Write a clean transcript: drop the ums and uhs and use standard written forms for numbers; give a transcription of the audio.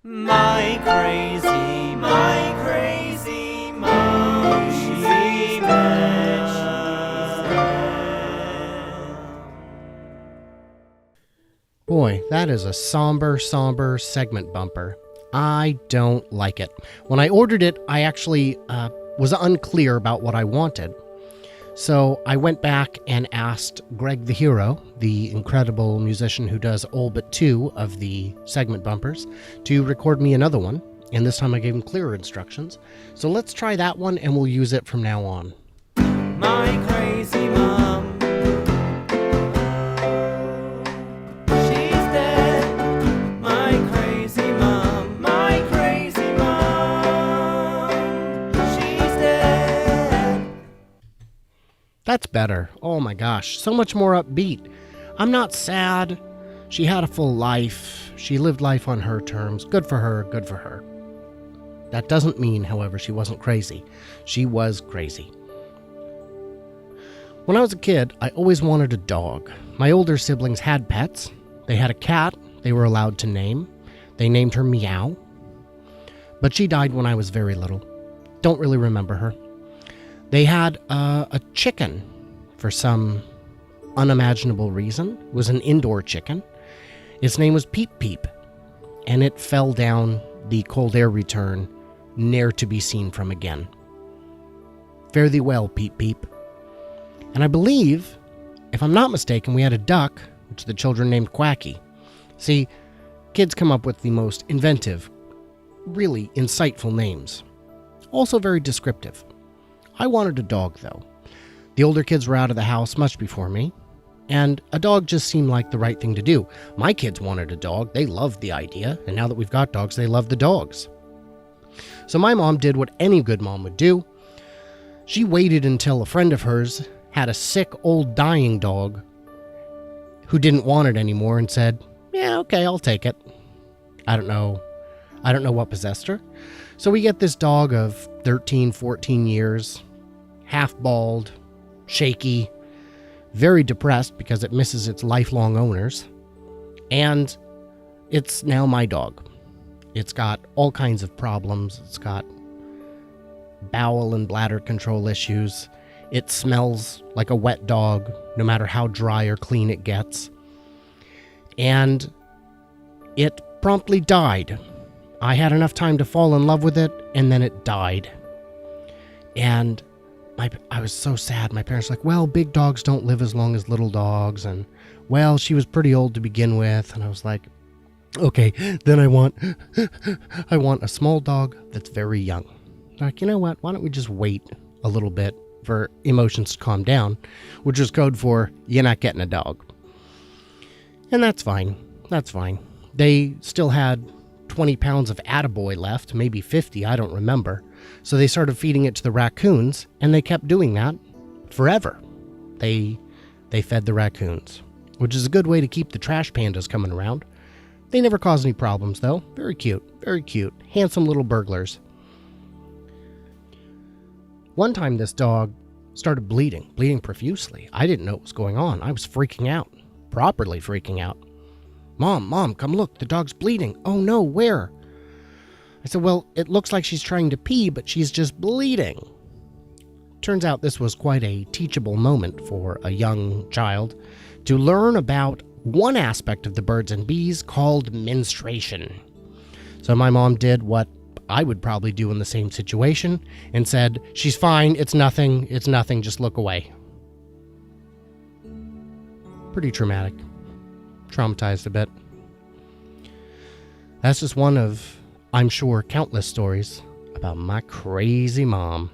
My crazy mom, she's dead. Boy, that is a somber segment bumper. I don't like it. When I ordered it, I actually was unclear about what I wanted. So I went back and asked Greg the Hero, the incredible musician who does all but 2 of the segment bumpers, to record me another one. And this time I gave him clearer instructions. So let's try that one and we'll use it from now on. My crazy mom, she's dead. My crazy mom, she's dead. That's better. Oh my gosh, so much more upbeat. I'm not sad. She had a full life. She lived life on her terms. Good for her, good for her. That doesn't mean, however, she wasn't crazy. She was crazy. When I was a kid, I always wanted a dog. My older siblings had pets. They had a cat they were allowed to name. They named her Meow. But she died when I was very little. Don't really remember her. They had a chicken for some unimaginable reason. It was an indoor chicken. Its name was Peep Peep, and it fell down the cold air return, ne'er to be seen from again. Fare thee well, Peep Peep. And I believe, if I'm not mistaken, we had a duck, which the children named Quacky. See, kids come up with the most inventive, really insightful names. Also very descriptive. I wanted a dog, though. The older kids were out of the house much before me, and a dog just seemed like the right thing to do. My kids wanted a dog. They loved the idea, and now that we've got dogs, they love the dogs. So my mom did what any good mom would do. She waited until a friend of hers had a sick, old, dying dog who didn't want it anymore and said, yeah, okay, I'll take it. I don't know what possessed her. So we get this dog of 13, 14 years, half bald, shaky, very depressed because it misses its lifelong owners. And it's now my dog. It's got all kinds of problems. It's got bowel and bladder control issues. It smells like a wet dog, no matter how dry or clean it gets. And it promptly died. I had enough time to fall in love with it, and then it died. And I was so sad. My parents were like, well, big dogs don't live as long as little dogs. And, well, she was pretty old to begin with. And I was like, okay, then I want a small dog that's very young. Like, you know what? Why don't we just wait a little bit for emotions to calm down, which is code for you're not getting a dog. And that's fine. That's fine. They still had 20 pounds of attaboy left, maybe 50, I don't remember. So they started feeding it to the raccoons, and they kept doing that forever. They fed the raccoons, which is a good way to keep the trash pandas coming around. They never caused any problems, though. Very cute, handsome little burglars. One time this dog started bleeding profusely. I didn't know what was going on. I was freaking out, properly freaking out. Mom, come look, the dog's bleeding. Oh no, where? I said, well, it looks like she's trying to pee, but she's just bleeding. Turns out this was quite a teachable moment for a young child to learn about one aspect of the birds and bees called menstruation. So my mom did what I would probably do in the same situation and said, she's fine, it's nothing, just look away. Pretty traumatic. Traumatized a bit. That's just one of, I'm sure, countless stories about my crazy mom.